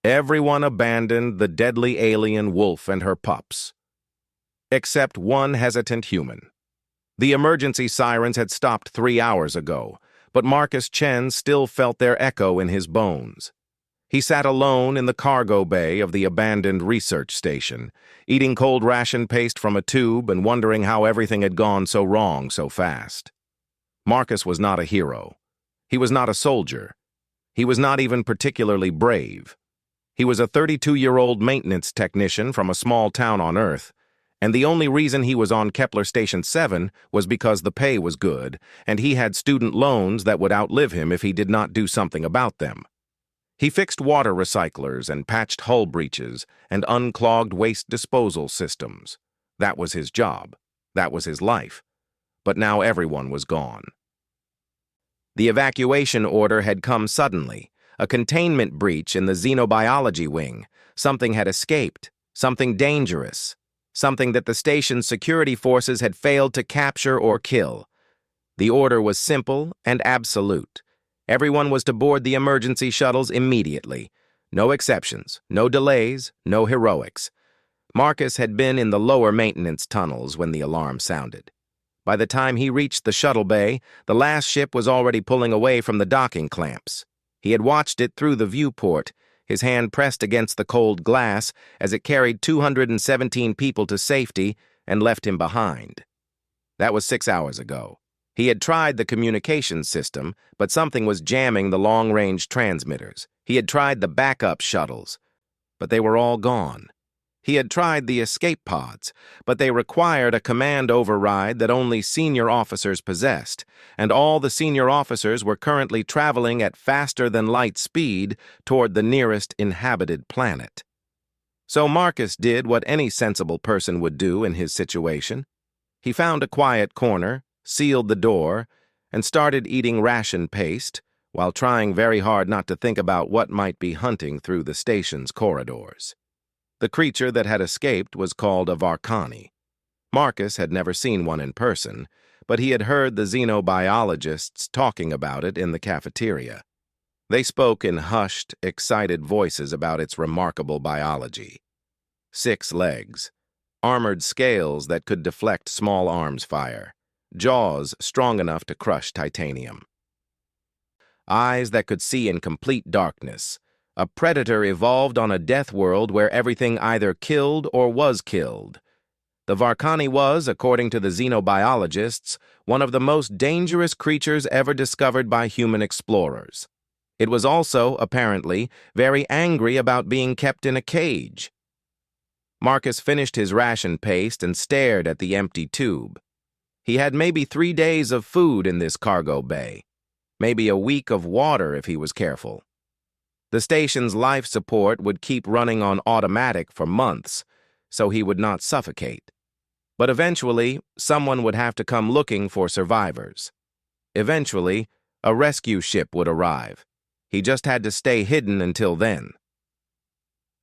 Everyone abandoned the deadly alien wolf and her pups, except one hesitant human. The emergency sirens had stopped 3 hours ago, but Marcus Chen still felt their echo in his bones. He sat alone in the cargo bay of the abandoned research station, eating cold ration paste from a tube and wondering how everything had gone so wrong so fast. Marcus was not a hero. He was not a soldier. He was not even particularly brave. He was a 32-year-old maintenance technician from a small town on Earth, and the only reason he was on Kepler Station 7 was because the pay was good, and he had student loans that would outlive him if he did not do something about them. He fixed water recyclers and patched hull breaches and unclogged waste disposal systems. That was his job. That was his life. But now everyone was gone. The evacuation order had come suddenly. A containment breach in the xenobiology wing. Something had escaped. Something dangerous. Something that the station's security forces had failed to capture or kill. The order was simple and absolute. Everyone was to board the emergency shuttles immediately. No exceptions, no delays, no heroics. Marcus had been in the lower maintenance tunnels when the alarm sounded. By the time he reached the shuttle bay, the last ship was already pulling away from the docking clamps. He had watched it through the viewport, his hand pressed against the cold glass as it carried 217 people to safety and left him behind. That was 6 hours ago. He had tried the communications system, but something was jamming the long-range transmitters. He had tried the backup shuttles, but they were all gone. He had tried the escape pods, but they required a command override that only senior officers possessed, and all the senior officers were currently traveling at faster-than-light speed toward the nearest inhabited planet. So Marcus did what any sensible person would do in his situation. He found a quiet corner, sealed the door, and started eating ration paste, while trying very hard not to think about what might be hunting through the station's corridors. The creature that had escaped was called a Varkani. Marcus had never seen one in person, but he had heard the xenobiologists talking about it in the cafeteria. They spoke in hushed, excited voices about its remarkable biology. 6 legs, armored scales that could deflect small arms fire, jaws strong enough to crush titanium, eyes that could see in complete darkness. A predator evolved on a death world where everything either killed or was killed. The Varkani was, according to the xenobiologists, one of the most dangerous creatures ever discovered by human explorers. It was also, apparently, very angry about being kept in a cage. Marcus finished his ration paste and stared at the empty tube. He had maybe 3 days of food in this cargo bay, maybe a week of water if he was careful. The station's life support would keep running on automatic for months, so he would not suffocate. But eventually, someone would have to come looking for survivors. Eventually, a rescue ship would arrive. He just had to stay hidden until then.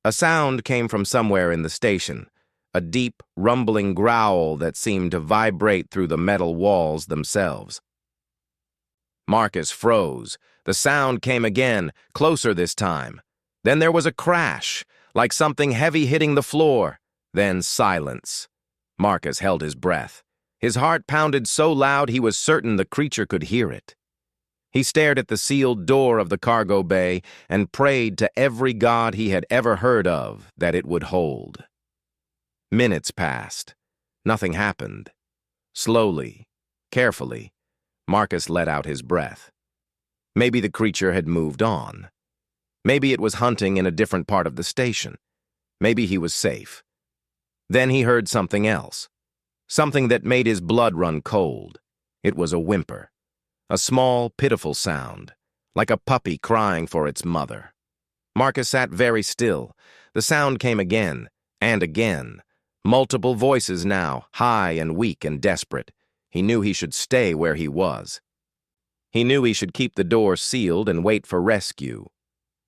A sound came from somewhere in the station, a deep, rumbling growl that seemed to vibrate through the metal walls themselves. Marcus froze. The sound came again, closer this time. Then there was a crash, like something heavy hitting the floor. Then silence. Marcus held his breath. His heart pounded so loud he was certain the creature could hear it. He stared at the sealed door of the cargo bay and prayed to every god he had ever heard of that it would hold. Minutes passed. Nothing happened. Slowly, carefully, Marcus let out his breath. Maybe the creature had moved on. Maybe it was hunting in a different part of the station. Maybe he was safe. Then he heard something else. Something that made his blood run cold. It was a whimper. A small, pitiful sound, like a puppy crying for its mother. Marcus sat very still. The sound came again, and again. Multiple voices now, high and weak and desperate. He knew he should stay where he was. He knew he should keep the door sealed and wait for rescue.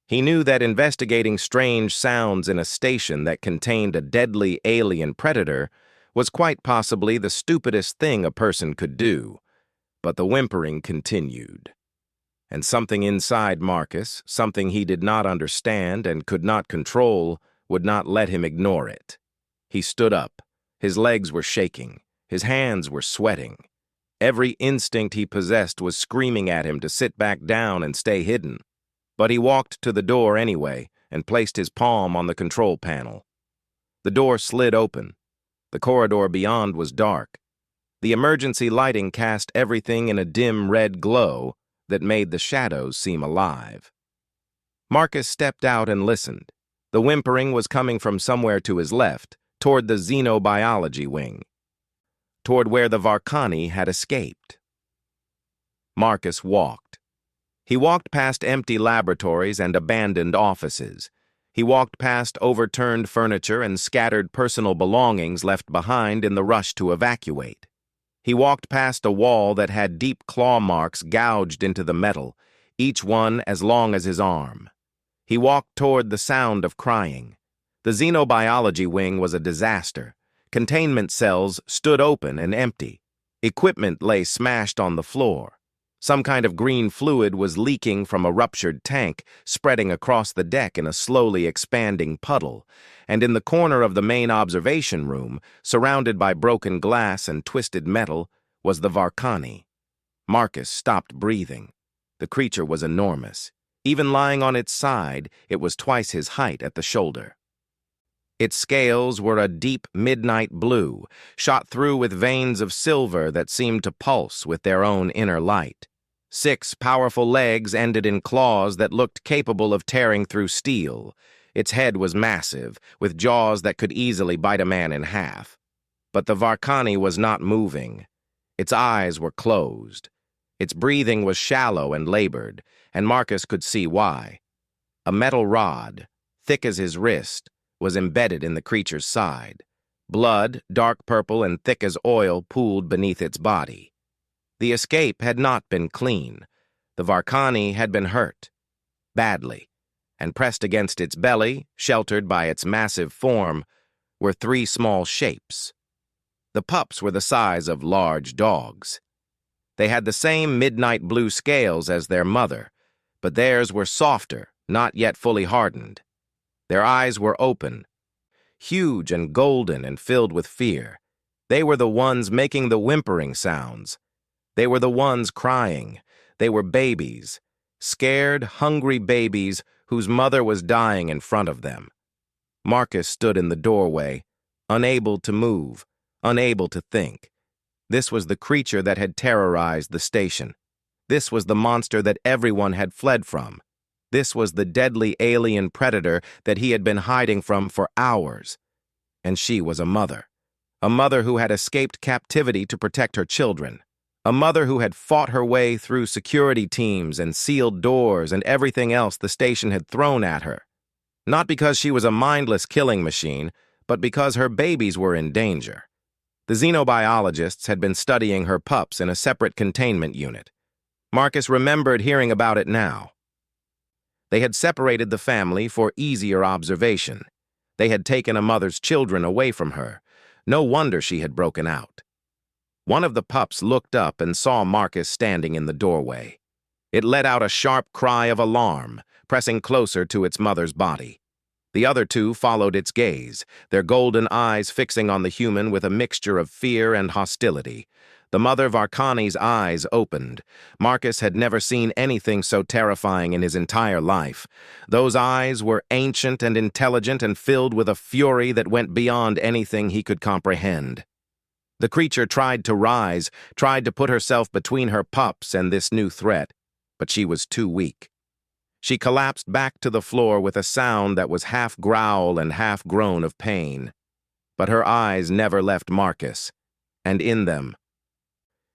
He knew that investigating strange sounds in a station that contained a deadly alien predator was quite possibly the stupidest thing a person could do. But the whimpering continued. And something inside Marcus, something he did not understand and could not control, would not let him ignore it. He stood up. His legs were shaking. His hands were sweating. Every instinct he possessed was screaming at him to sit back down and stay hidden. But he walked to the door anyway and placed his palm on the control panel. The door slid open. The corridor beyond was dark. The emergency lighting cast everything in a dim red glow that made the shadows seem alive. Marcus stepped out and listened. The whimpering was coming from somewhere to his left, toward the xenobiology wing, toward where the Varkani had escaped. Marcus walked. He walked past empty laboratories and abandoned offices. He walked past overturned furniture and scattered personal belongings left behind in the rush to evacuate. He walked past a wall that had deep claw marks gouged into the metal, each one as long as his arm. He walked toward the sound of crying. The xenobiology wing was a disaster. Containment cells stood open and empty. Equipment lay smashed on the floor. Some kind of green fluid was leaking from a ruptured tank, spreading across the deck in a slowly expanding puddle, and in the corner of the main observation room, surrounded by broken glass and twisted metal, was the Varkani. Marcus stopped breathing. The creature was enormous. Even lying on its side, it was twice his height at the shoulder. Its scales were a deep midnight blue, shot through with veins of silver that seemed to pulse with their own inner light. 6 powerful legs ended in claws that looked capable of tearing through steel. Its head was massive, with jaws that could easily bite a man in half. But the Varkani was not moving. Its eyes were closed. Its breathing was shallow and labored, and Marcus could see why. A metal rod, thick as his wrist, was embedded in the creature's side. Blood, dark purple and thick as oil, pooled beneath its body. The escape had not been clean. The Varkani had been hurt, badly, and pressed against its belly, sheltered by its massive form, were 3 small shapes. The pups were the size of large dogs. They had the same midnight blue scales as their mother, but theirs were softer, not yet fully hardened. Their eyes were open, huge and golden and filled with fear. They were the ones making the whimpering sounds. They were the ones crying. They were babies, scared, hungry babies whose mother was dying in front of them. Marcus stood in the doorway, unable to move, unable to think. This was the creature that had terrorized the station. This was the monster that everyone had fled from. This was the deadly alien predator that he had been hiding from for hours. And she was a mother who had escaped captivity to protect her children. A mother who had fought her way through security teams and sealed doors and everything else the station had thrown at her. Not because she was a mindless killing machine, but because her babies were in danger. The xenobiologists had been studying her pups in a separate containment unit. Marcus remembered hearing about it now. They had separated the family for easier observation. They had taken a mother's children away from her. No wonder she had broken out. One of the pups looked up and saw Marcus standing in the doorway. It let out a sharp cry of alarm, pressing closer to its mother's body. The other 2 followed its gaze, their golden eyes fixing on the human with a mixture of fear and hostility. The mother Varkani's eyes opened. Marcus had never seen anything so terrifying in his entire life. Those eyes were ancient and intelligent and filled with a fury that went beyond anything he could comprehend. The creature tried to rise, tried to put herself between her pups and this new threat, but she was too weak. She collapsed back to the floor with a sound that was half growl and half groan of pain. But her eyes never left Marcus, and in them,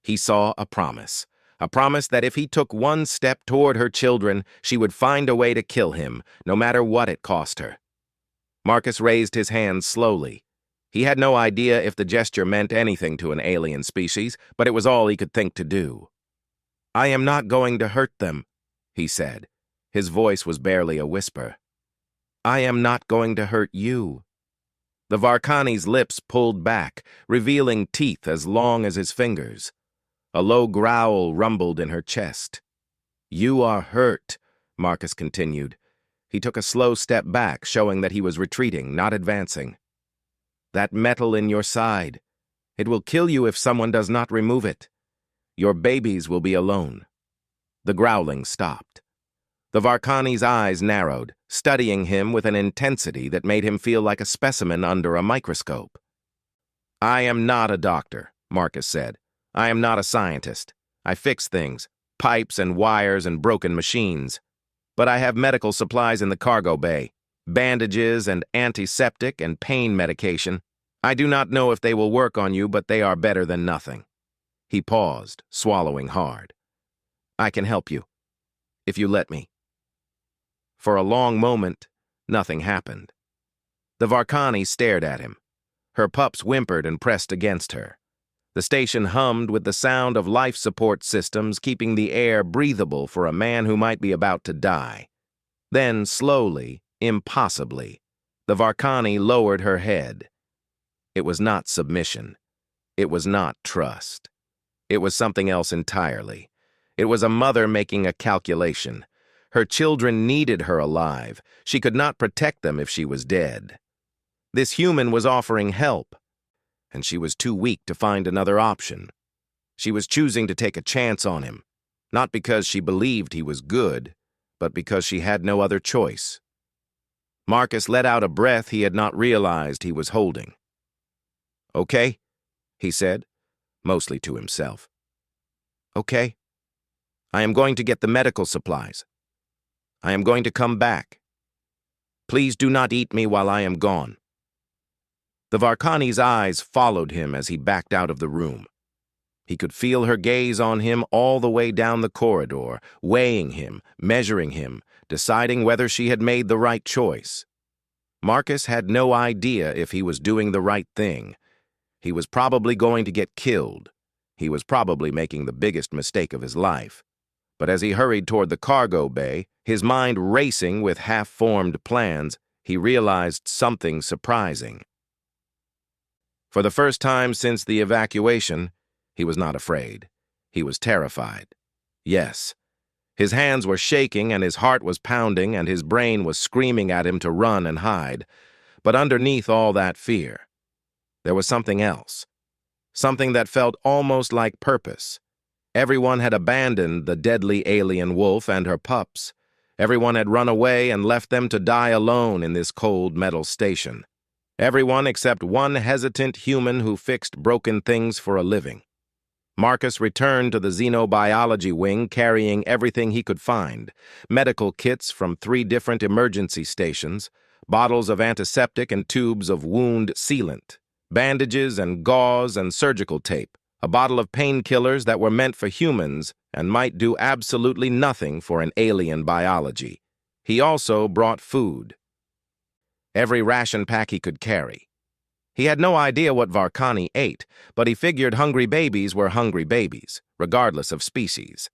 he saw a promise that if he took one step toward her children, she would find a way to kill him, no matter what it cost her. Marcus raised his hands slowly. He had no idea if the gesture meant anything to an alien species, but it was all he could think to do. "I am not going to hurt them," he said. His voice was barely a whisper. "I am not going to hurt you." The Varkani's lips pulled back, revealing teeth as long as his fingers. A low growl rumbled in her chest. "You are hurt," Marcus continued. He took a slow step back, showing that he was retreating, not advancing. "That metal in your side. It will kill you if someone does not remove it. Your babies will be alone." The growling stopped. The Varkani's eyes narrowed, studying him with an intensity that made him feel like a specimen under a microscope. "I am not a doctor," Marcus said. "I am not a scientist. I fix things, pipes and wires and broken machines. But I have medical supplies in the cargo bay, bandages and antiseptic and pain medication. I do not know if they will work on you, but they are better than nothing." He paused, swallowing hard. "I can help you, if you let me." For a long moment, nothing happened. The Varkani stared at him. Her pups whimpered and pressed against her. The station hummed with the sound of life support systems keeping the air breathable for a man who might be about to die. Then, slowly, impossibly, the Varkani lowered her head. It was not submission. It was not trust. It was something else entirely. It was a mother making a calculation. Her children needed her alive. She could not protect them if she was dead. This human was offering help, and she was too weak to find another option. She was choosing to take a chance on him, not because she believed he was good, but because she had no other choice. Marcus let out a breath he had not realized he was holding. "Okay," he said, mostly to himself. "Okay. I am going to get the medical supplies. I am going to come back. Please do not eat me while I am gone." The Varkani's eyes followed him as he backed out of the room. He could feel her gaze on him all the way down the corridor, weighing him, measuring him, deciding whether she had made the right choice. Marcus had no idea if he was doing the right thing. He was probably going to get killed. He was probably making the biggest mistake of his life. But as he hurried toward the cargo bay, his mind racing with half-formed plans, he realized something surprising. For the first time since the evacuation, he was not afraid. He was terrified. Yes. His hands were shaking and his heart was pounding and his brain was screaming at him to run and hide. But underneath all that fear, there was something else. Something that felt almost like purpose. Everyone had abandoned the deadly alien wolf and her pups. Everyone had run away and left them to die alone in this cold metal station. Everyone except one hesitant human who fixed broken things for a living. Marcus returned to the xenobiology wing carrying everything he could find: medical kits from 3 different emergency stations, bottles of antiseptic and tubes of wound sealant, bandages and gauze and surgical tape, a bottle of painkillers that were meant for humans and might do absolutely nothing for an alien biology. He also brought food. Every ration pack he could carry. He had no idea what Varkani ate, but he figured hungry babies were hungry babies, regardless of species.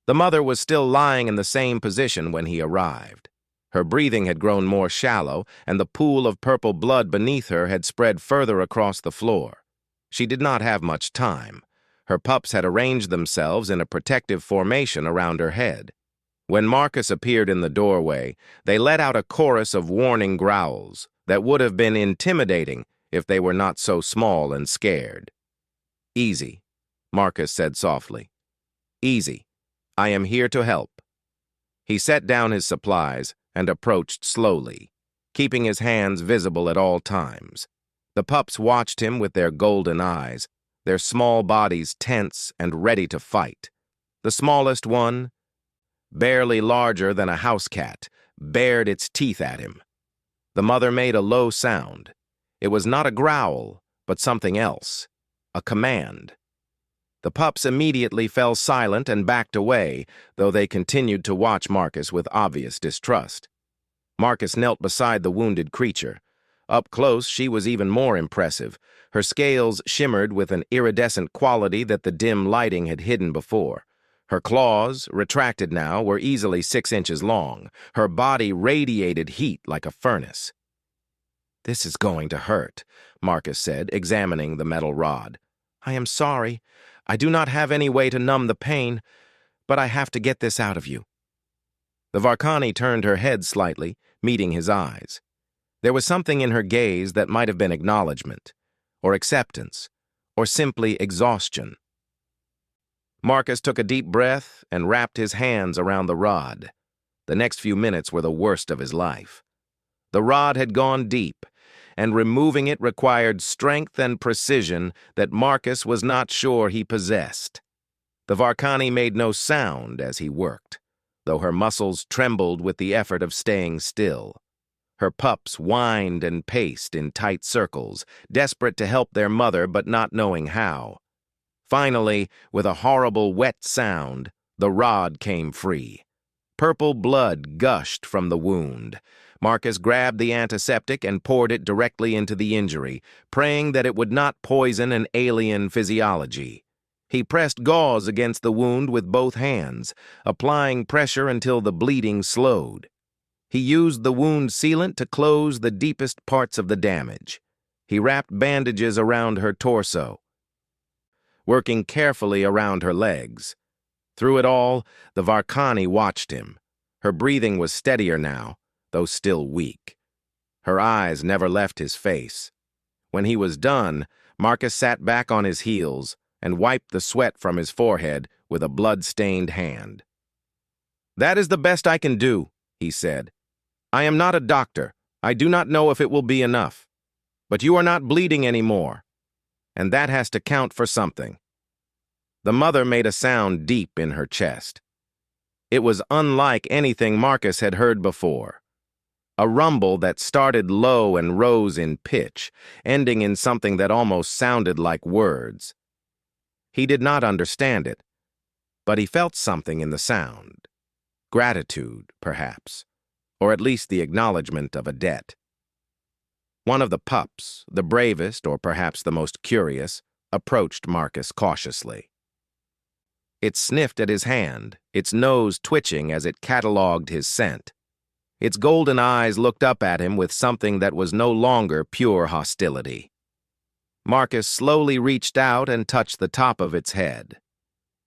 The mother was still lying in the same position when he arrived. Her breathing had grown more shallow, and the pool of purple blood beneath her had spread further across the floor. She did not have much time. Her pups had arranged themselves in a protective formation around her head. When Marcus appeared in the doorway, they let out a chorus of warning growls that would have been intimidating if they were not so small and scared. "Easy," Marcus said softly. "Easy. I am here to help." He set down his supplies and approached slowly, keeping his hands visible at all times. The pups watched him with their golden eyes, their small bodies tense and ready to fight. The smallest one, barely larger than a house cat, bared its teeth at him. The mother made a low sound. It was not a growl, but something else, a command. The pups immediately fell silent and backed away, though they continued to watch Marcus with obvious distrust. Marcus knelt beside the wounded creature. Up close, she was even more impressive. Her scales shimmered with an iridescent quality that the dim lighting had hidden before. Her claws, retracted now, were easily 6 inches long. Her body radiated heat like a furnace. "This is going to hurt," Marcus said, examining the metal rod. "I am sorry. I do not have any way to numb the pain, But I have to get this out of you. The Varkani turned her head slightly, meeting his eyes. There was something in her gaze that might have been acknowledgement, or acceptance, or simply exhaustion. Marcus took a deep breath and wrapped his hands around the rod. The next few minutes were the worst of his life. The rod had gone deep, and removing it required strength and precision that Marcus was not sure he possessed. The Varkani made no sound as he worked, though her muscles trembled with the effort of staying still. Her pups whined and paced in tight circles, desperate to help their mother but not knowing how. Finally, with a horrible wet sound, the rod came free. Purple blood gushed from the wound. Marcus grabbed the antiseptic and poured it directly into the injury, praying that it would not poison an alien physiology. He pressed gauze against the wound with both hands, applying pressure until the bleeding slowed. He used the wound sealant to close the deepest parts of the damage. He wrapped bandages around her torso, working carefully around her legs. Through it all, the Varkani watched him. Her breathing was steadier now, though still weak. Her eyes never left his face. When he was done, Marcus sat back on his heels and wiped the sweat from his forehead with a blood-stained hand. "That is the best I can do," he said. "I am not a doctor. I do not know if it will be enough. But you are not bleeding anymore, and that has to count for something." The mother made a sound deep in her chest. It was unlike anything Marcus had heard before. A rumble that started low and rose in pitch, ending in something that almost sounded like words. He did not understand it, but he felt something in the sound. Gratitude, perhaps, or at least the acknowledgement of a debt. One of the pups, the bravest or perhaps the most curious, approached Marcus cautiously. It sniffed at his hand, its nose twitching as it catalogued his scent. Its golden eyes looked up at him with something that was no longer pure hostility. Marcus slowly reached out and touched the top of its head.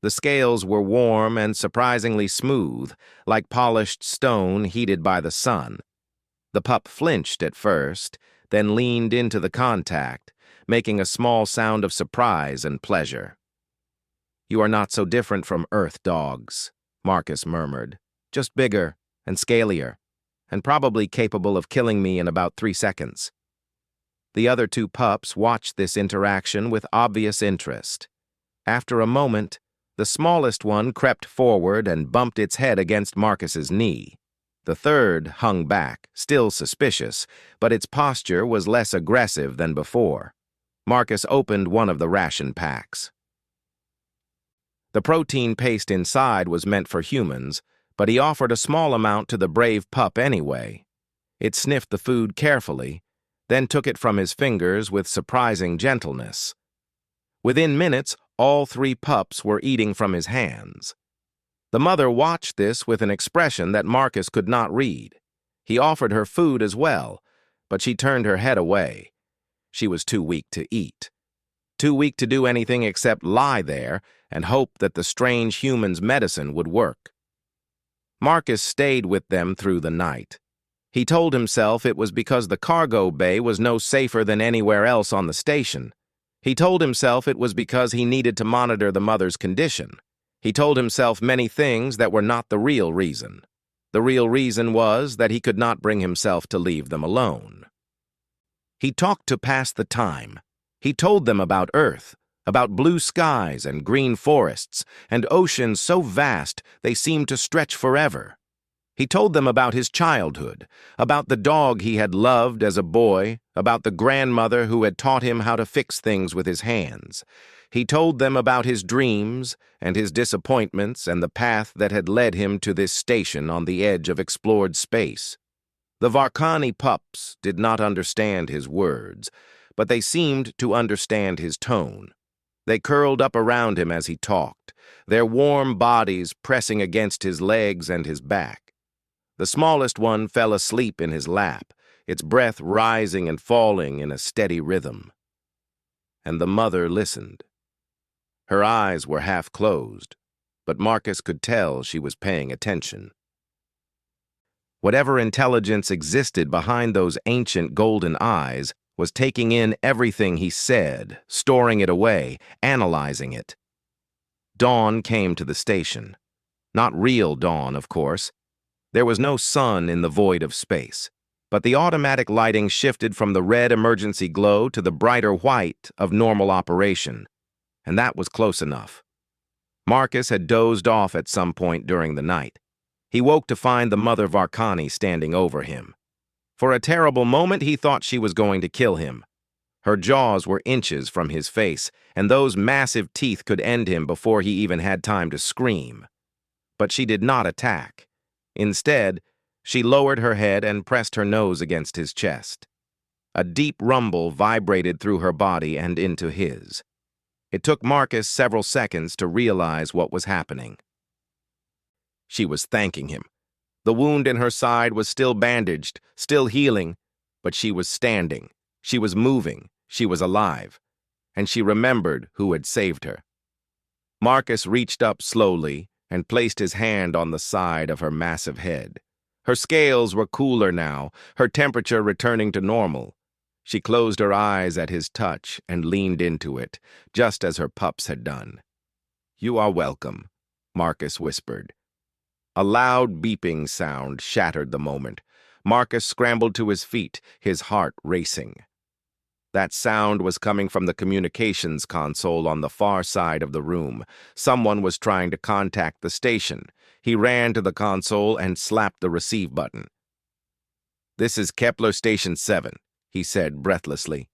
The scales were warm and surprisingly smooth, like polished stone heated by the sun. The pup flinched at first, then leaned into the contact, making a small sound of surprise and pleasure. "You are not so different from Earth dogs," Marcus murmured. "Just bigger and scalier, and probably capable of killing me in about 3 seconds. The other 2 pups watched this interaction with obvious interest. After a moment, the smallest one crept forward and bumped its head against Marcus's knee. The third hung back, still suspicious, but its posture was less aggressive than before. Marcus opened one of the ration packs. The protein paste inside was meant for humans, but he offered a small amount to the brave pup anyway. It sniffed the food carefully, then took it from his fingers with surprising gentleness. Within minutes, all 3 pups were eating from his hands. The mother watched this with an expression that Marcus could not read. He offered her food as well, but she turned her head away. She was too weak to eat. Too weak to do anything except lie there and hope that the strange human's medicine would work. Marcus stayed with them through the night. He told himself it was because the cargo bay was no safer than anywhere else on the station. He told himself it was because he needed to monitor the mother's condition. He told himself many things that were not the real reason. The real reason was that he could not bring himself to leave them alone. He talked to pass the time. He told them about Earth, about blue skies and green forests, and oceans so vast they seemed to stretch forever. He told them about his childhood, about the dog he had loved as a boy, about the grandmother who had taught him how to fix things with his hands. He told them about his dreams and his disappointments and the path that had led him to this station on the edge of explored space. The Varkani pups did not understand his words, but they seemed to understand his tone. They curled up around him as he talked, their warm bodies pressing against his legs and his back. The smallest one fell asleep in his lap, its breath rising and falling in a steady rhythm. And the mother listened. Her eyes were half closed, but Marcus could tell she was paying attention. Whatever intelligence existed behind those ancient golden eyes was taking in everything he said, storing it away, analyzing it. Dawn came to the station. Not real dawn, of course. There was no sun in the void of space, but the automatic lighting shifted from the red emergency glow to the brighter white of normal operation, and that was close enough. Marcus had dozed off at some point during the night. He woke to find the Mother Varkani standing over him. For a terrible moment, he thought she was going to kill him. Her jaws were inches from his face, and those massive teeth could end him before he even had time to scream. But she did not attack. Instead, she lowered her head and pressed her nose against his chest. A deep rumble vibrated through her body and into his. It took Marcus several seconds to realize what was happening. She was thanking him. The wound in her side was still bandaged, still healing, but she was standing. She was moving. She was alive. And she remembered who had saved her. Marcus reached up slowly and placed his hand on the side of her massive head. Her scales were cooler now, her temperature returning to normal. She closed her eyes at his touch and leaned into it, just as her pups had done. "You are welcome," Marcus whispered. A loud beeping sound shattered the moment. Marcus scrambled to his feet, his heart racing. That sound was coming from the communications console on the far side of the room. Someone was trying to contact the station. He ran to the console and slapped the receive button. "This is Kepler Station 7, he said breathlessly.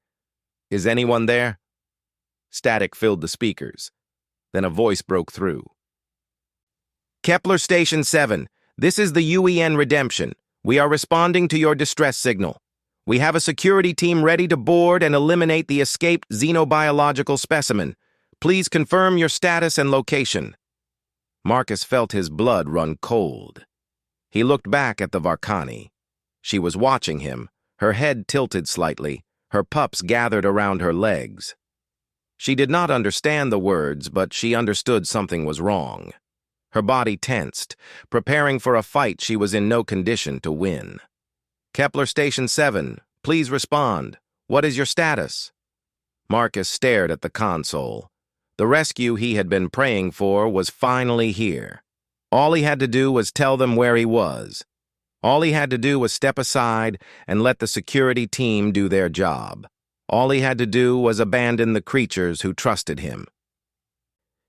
"Is anyone there?" Static filled the speakers. Then a voice broke through. "Kepler Station 7, this is the UEN Redemption. We are responding to your distress signal. We have a security team ready to board and eliminate the escaped xenobiological specimen. Please confirm your status and location." Marcus felt his blood run cold. He looked back at the Varkani. She was watching him, her head tilted slightly, her pups gathered around her legs. She did not understand the words, but she understood something was wrong. Her body tensed, preparing for a fight she was in no condition to win. "Kepler Station 7, please respond. What is your status?" Marcus stared at the console. The rescue he had been praying for was finally here. All he had to do was tell them where he was. All he had to do was step aside and let the security team do their job. All he had to do was abandon the creatures who trusted him.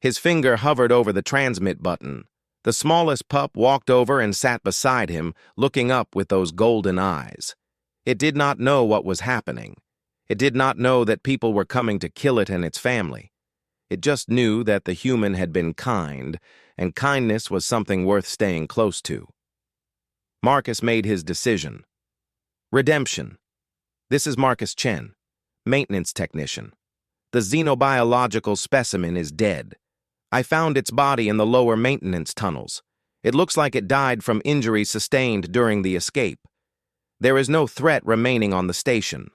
His finger hovered over the transmit button. The smallest pup walked over and sat beside him, looking up with those golden eyes. It did not know what was happening. It did not know that people were coming to kill it and its family. It just knew that the human had been kind, and kindness was something worth staying close to. Marcus made his decision. Redemption. This is Marcus Chen, maintenance technician. The xenobiological specimen is dead. I found its body in the lower maintenance tunnels. It looks like it died from injuries sustained during the escape. There is no threat remaining on the station.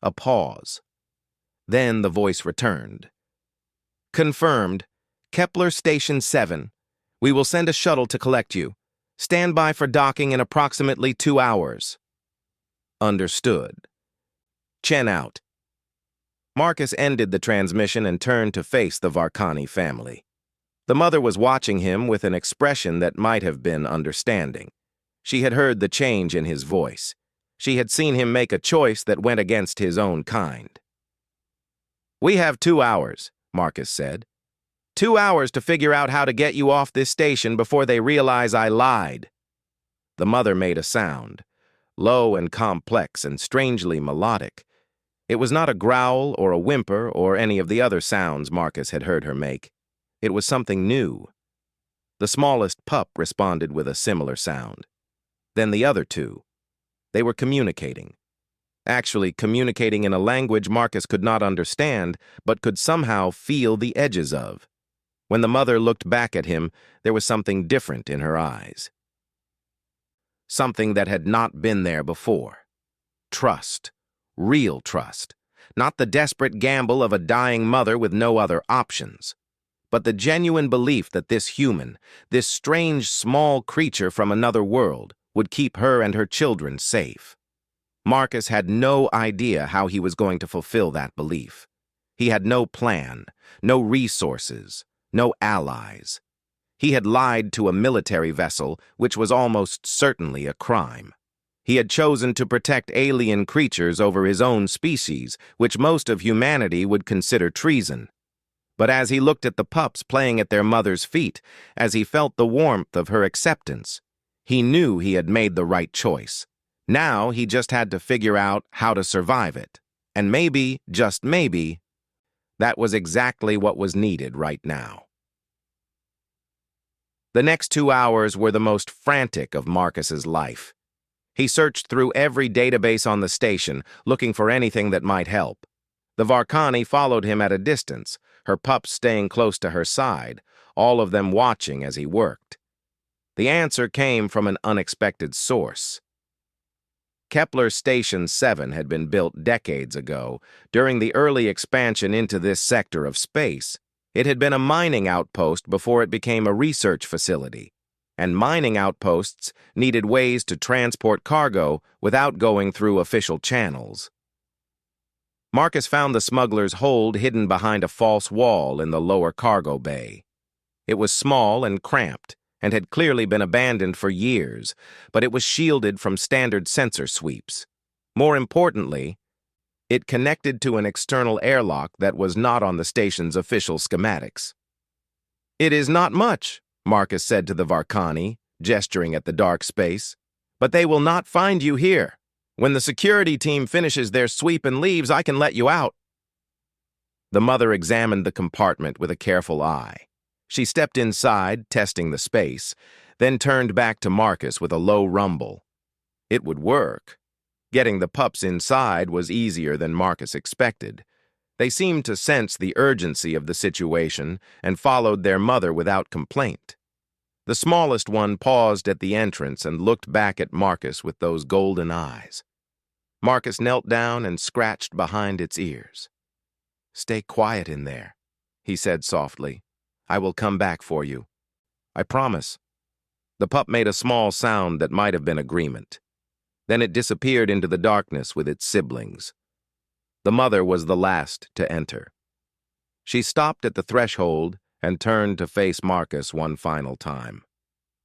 A pause. Then the voice returned. "Confirmed. Kepler Station 7. We will send a shuttle to collect you. Stand by for docking in approximately 2 hours." Understood. Chen out. Marcus ended the transmission and turned to face the Varkani family. The mother was watching him with an expression that might have been understanding. She had heard the change in his voice. She had seen him make a choice that went against his own kind. "We have 2 hours, Marcus said. 2 hours to figure out how to get you off this station before they realize I lied." The mother made a sound, low and complex and strangely melodic. It was not a growl or a whimper or any of the other sounds Marcus had heard her make. It was something new. The smallest pup responded with a similar sound. Then the other two. They were communicating. Actually communicating in a language Marcus could not understand, but could somehow feel the edges of. When the mother looked back at him, there was something different in her eyes. Something that had not been there before. Trust. Real trust. Not the desperate gamble of a dying mother with no other options. but the genuine belief that this human, this strange small creature from another world, would keep her and her children safe. Marcus had no idea how he was going to fulfill that belief. He had no plan, no resources, no allies. He had lied to a military vessel, which was almost certainly a crime. He had chosen to protect alien creatures over his own species, which most of humanity would consider treason. But as he looked at the pups playing at their mother's feet, as he felt the warmth of her acceptance, he knew he had made the right choice. Now he just had to figure out how to survive it. And maybe, just maybe, that was exactly what was needed right now. The next 2 hours were the most frantic of Marcus's life. He searched through every database on the station, looking for anything that might help. The Varkani followed him at a distance, her pups staying close to her side, all of them watching as he worked. The answer came from an unexpected source. Kepler Station 7 had been built decades ago, during the early expansion into this sector of space. It had been a mining outpost before it became a research facility, and mining outposts needed ways to transport cargo without going through official channels. Marcus found the smuggler's hold hidden behind a false wall in the lower cargo bay. It was small and cramped, and had clearly been abandoned for years, but it was shielded from standard sensor sweeps. More importantly, it connected to an external airlock that was not on the station's official schematics. "It is not much," Marcus said to the Varkani, gesturing at the dark space, "but they will not find you here. When the security team finishes their sweep and leaves, I can let you out." The mother examined the compartment with a careful eye. She stepped inside, testing the space, then turned back to Marcus with a low rumble. It would work. Getting the pups inside was easier than Marcus expected. They seemed to sense the urgency of the situation and followed their mother without complaint. The smallest one paused at the entrance and looked back at Marcus with those golden eyes. Marcus knelt down and scratched behind its ears. "Stay quiet in there," he said softly. "I will come back for you. I promise." The pup made a small sound that might have been agreement. Then it disappeared into the darkness with its siblings. The mother was the last to enter. She stopped at the threshold and turned to face Marcus one final time.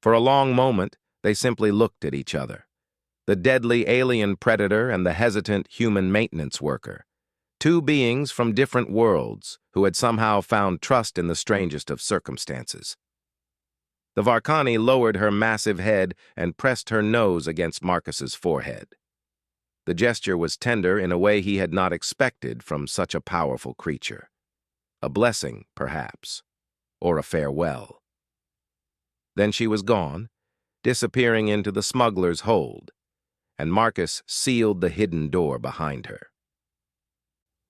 For a long moment, they simply looked at each other. The deadly alien predator and the hesitant human maintenance worker. Two beings from different worlds who had somehow found trust in the strangest of circumstances. The Varkani lowered her massive head and pressed her nose against Marcus's forehead. The gesture was tender in a way he had not expected from such a powerful creature. A blessing, perhaps, or a farewell. Then she was gone, disappearing into the smuggler's hold, and Marcus sealed the hidden door behind her.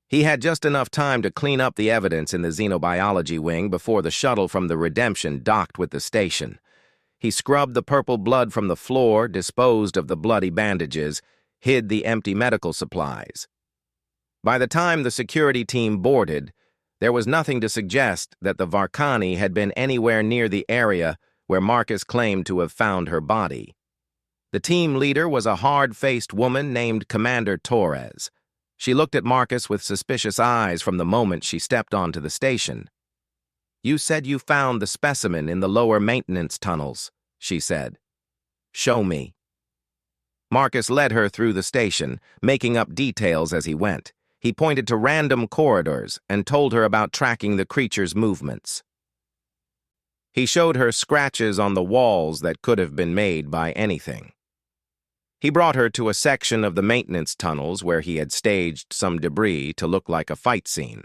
He had just enough time to clean up the evidence in the xenobiology wing before the shuttle from the Redemption docked with the station. He scrubbed the purple blood from the floor, disposed of the bloody bandages, hid the empty medical supplies. By the time the security team boarded, there was nothing to suggest that the Varkani had been anywhere near the area where Marcus claimed to have found her body. The team leader was a hard-faced woman named Commander Torres. She looked at Marcus with suspicious eyes from the moment she stepped onto the station. "You said you found the specimen in the lower maintenance tunnels," she said. "Show me." Marcus led her through the station, making up details as he went. He pointed to random corridors and told her about tracking the creature's movements. He showed her scratches on the walls that could have been made by anything. He brought her to a section of the maintenance tunnels where he had staged some debris to look like a fight scene.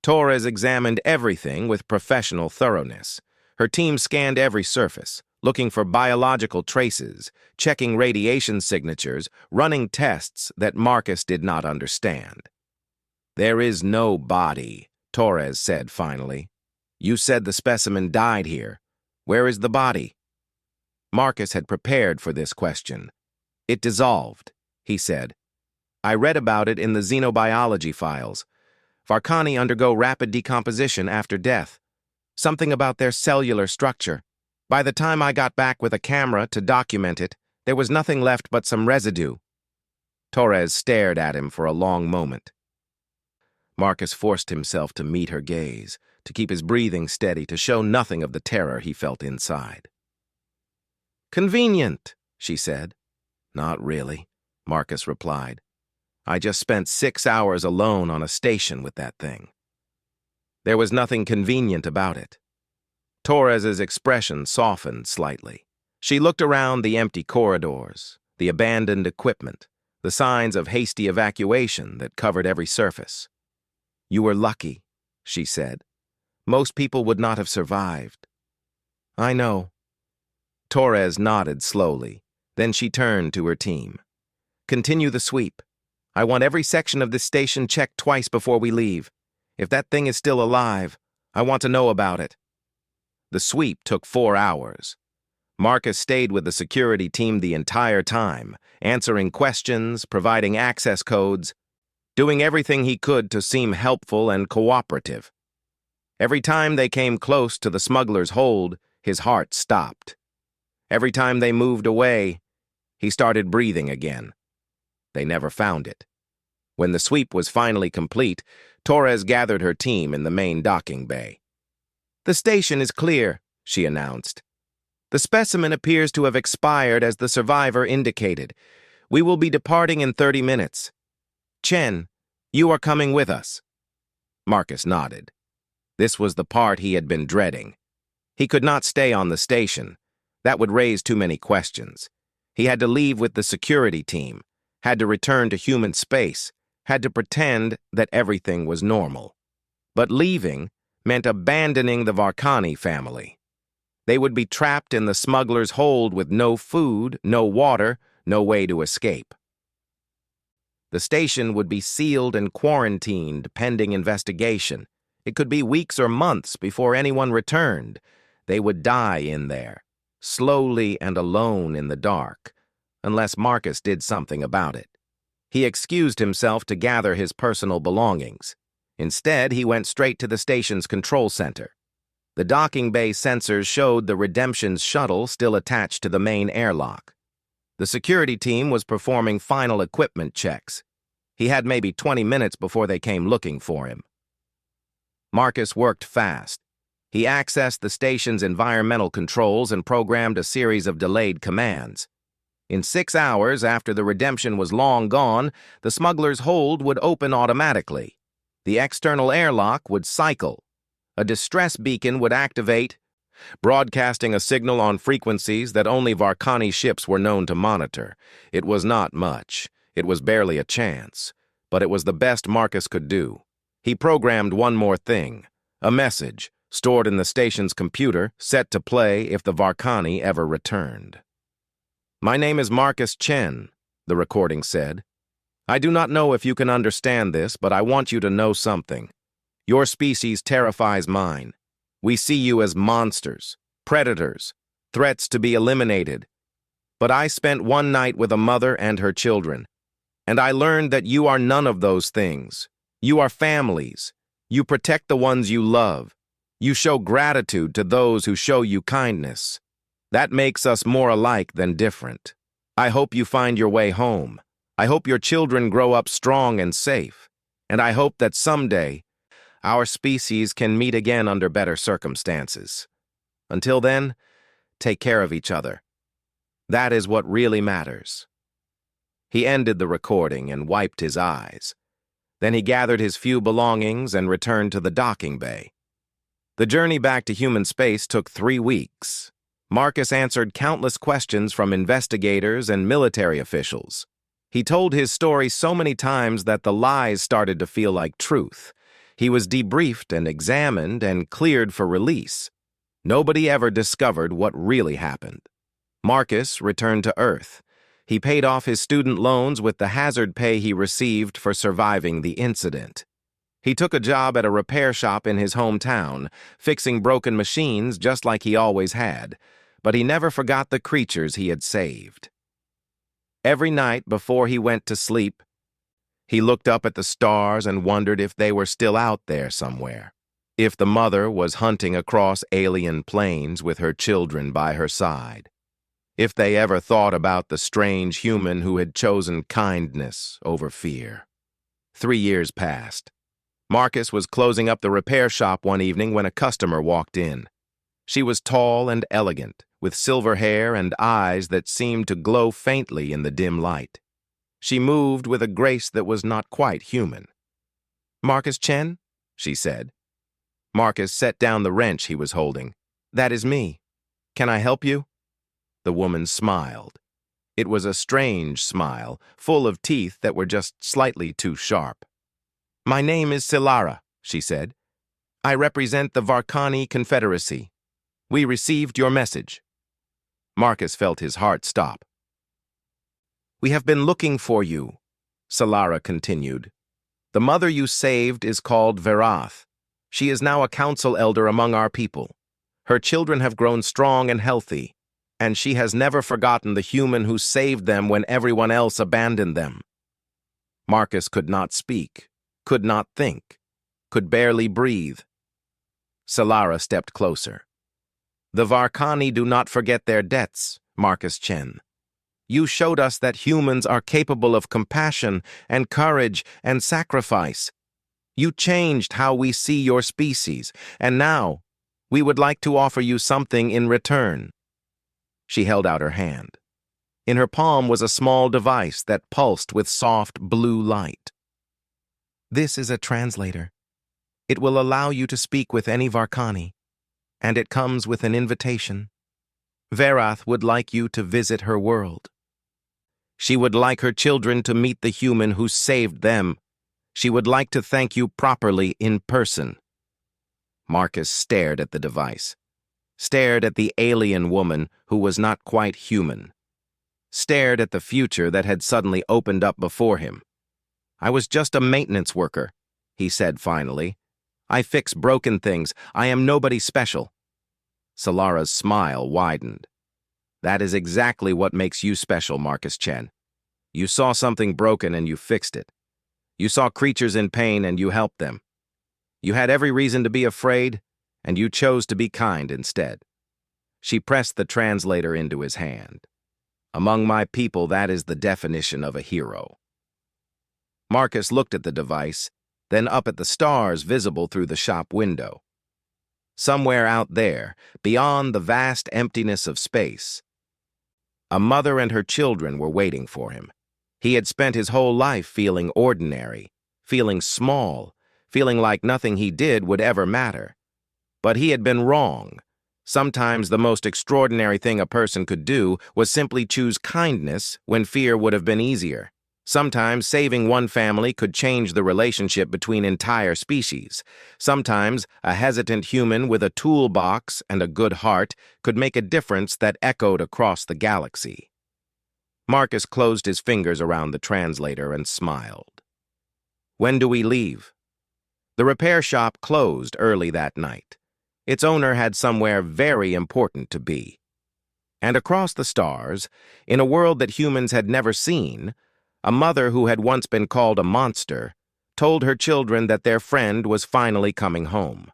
Torres examined everything with professional thoroughness. Her team scanned every surface, looking for biological traces, checking radiation signatures, running tests that Marcus did not understand. "There is no body," Torres said finally. "You said the specimen died here. Where is the body?" Marcus had prepared for this question. "It dissolved," he said. "I read about it in the xenobiology files. Varkani undergo rapid decomposition after death. Something about their cellular structure. By the time I got back with a camera to document it, there was nothing left but some residue. Torres stared at him for a long moment. Marcus forced himself to meet her gaze, to keep his breathing steady, to show nothing of the terror he felt inside. "Convenient," she said. "Not really," Marcus replied. "I just spent 6 hours alone on a station with that thing." There was nothing convenient about it. Torres's expression softened slightly. She looked around the empty corridors, the abandoned equipment, the signs of hasty evacuation that covered every surface. "You were lucky," she said. "Most people would not have survived." "I know." Torres nodded slowly. Then she turned to her team. "Continue the sweep. I want every section of this station checked twice before we leave. If that thing is still alive, I want to know about it." The sweep took 4 hours. Marcus stayed with the security team the entire time, answering questions, providing access codes, doing everything he could to seem helpful and cooperative. Every time they came close to the smuggler's hold, his heart stopped. Every time they moved away, he started breathing again. They never found it. When the sweep was finally complete, Torres gathered her team in the main docking bay. "The station is clear," she announced. "The specimen appears to have expired as the survivor indicated. We will be departing in 30 minutes. Chen, you are coming with us." Marcus nodded. This was the part he had been dreading. He could not stay on the station. That would raise too many questions. He had to leave with the security team, had to return to human space, had to pretend that everything was normal. But leaving meant abandoning the Varkani family. They would be trapped in the smuggler's hold with no food, no water, no way to escape. The station would be sealed and quarantined pending investigation. It could be weeks or months before anyone returned. They would die in there, slowly and alone in the dark, unless Marcus did something about it. He excused himself to gather his personal belongings. Instead, he went straight to the station's control center. The docking bay sensors showed the Redemption's shuttle still attached to the main airlock. The security team was performing final equipment checks. He had maybe 20 minutes before they came looking for him. Marcus worked fast. He accessed the station's environmental controls and programmed a series of delayed commands. In 6 hours after the Redemption was long gone, the smuggler's hold would open automatically. The external airlock would cycle. A distress beacon would activate, broadcasting a signal on frequencies that only Varkani ships were known to monitor. It was not much. It was barely a chance. But it was the best Marcus could do. He programmed one more thing, a message, stored in the station's computer, set to play if the Varkani ever returned. "My name is Marcus Chen," the recording said. "I do not know if you can understand this, but I want you to know something. Your species terrifies mine. We see you as monsters, predators, threats to be eliminated. But I spent one night with a mother and her children, and I learned that you are none of those things. You are families. You protect the ones you love. You show gratitude to those who show you kindness. That makes us more alike than different. I hope you find your way home. I hope your children grow up strong and safe. And I hope that someday, our species can meet again under better circumstances. Until then, take care of each other. That is what really matters." He ended the recording and wiped his eyes. Then he gathered his few belongings and returned to the docking bay. The journey back to human space took 3 weeks. Marcus answered countless questions from investigators and military officials. He told his story so many times that the lies started to feel like truth. He was debriefed and examined and cleared for release. Nobody ever discovered what really happened. Marcus returned to Earth. He paid off his student loans with the hazard pay he received for surviving the incident. He took a job at a repair shop in his hometown, fixing broken machines just like he always had, but he never forgot the creatures he had saved. Every night before he went to sleep, he looked up at the stars and wondered if they were still out there somewhere. If the mother was hunting across alien plains with her children by her side. If they ever thought about the strange human who had chosen kindness over fear. 3 years passed. Marcus was closing up the repair shop one evening when a customer walked in. She was tall and elegant, with silver hair and eyes that seemed to glow faintly in the dim light. She moved with a grace that was not quite human. "Marcus Chen?" she said. Marcus set down the wrench he was holding. "That is me. Can I help you?" The woman smiled. It was a strange smile, full of teeth that were just slightly too sharp. "My name is Silara," she said. "I represent the Varkani Confederacy. We received your message." Marcus felt his heart stop. "We have been looking for you," Silara continued. "The mother you saved is called Verath. She is now a council elder among our people. Her children have grown strong and healthy, and she has never forgotten the human who saved them when everyone else abandoned them." Marcus could not speak, could not think, could barely breathe. Silara stepped closer. "The Varkani do not forget their debts, Marcus Chen. You showed us that humans are capable of compassion and courage and sacrifice. You changed how we see your species, and now we would like to offer you something in return." She held out her hand. In her palm was a small device that pulsed with soft blue light. "This is a translator. It will allow you to speak with any Varkani, and it comes with an invitation. Verath would like you to visit her world. She would like her children to meet the human who saved them. She would like to thank you properly in person." Marcus stared at the device, stared at the alien woman who was not quite human, stared at the future that had suddenly opened up before him. "I was just a maintenance worker," he said finally. "I fix broken things. I am nobody special." Silara's smile widened. "That is exactly what makes you special, Marcus Chen. You saw something broken and you fixed it. You saw creatures in pain and you helped them. You had every reason to be afraid, and you chose to be kind instead." She pressed the translator into his hand. "Among my people, that is the definition of a hero." Marcus looked at the device, then up at the stars visible through the shop window. Somewhere out there, beyond the vast emptiness of space, a mother and her children were waiting for him. He had spent his whole life feeling ordinary, feeling small, feeling like nothing he did would ever matter. But he had been wrong. Sometimes the most extraordinary thing a person could do was simply choose kindness when fear would have been easier. Sometimes saving one family could change the relationship between entire species. Sometimes a hesitant human with a toolbox and a good heart could make a difference that echoed across the galaxy. Marcus closed his fingers around the translator and smiled. "When do we leave?" The repair shop closed early that night. Its owner had somewhere very important to be. And across the stars, in a world that humans had never seen, a mother who had once been called a monster told her children that their friend was finally coming home.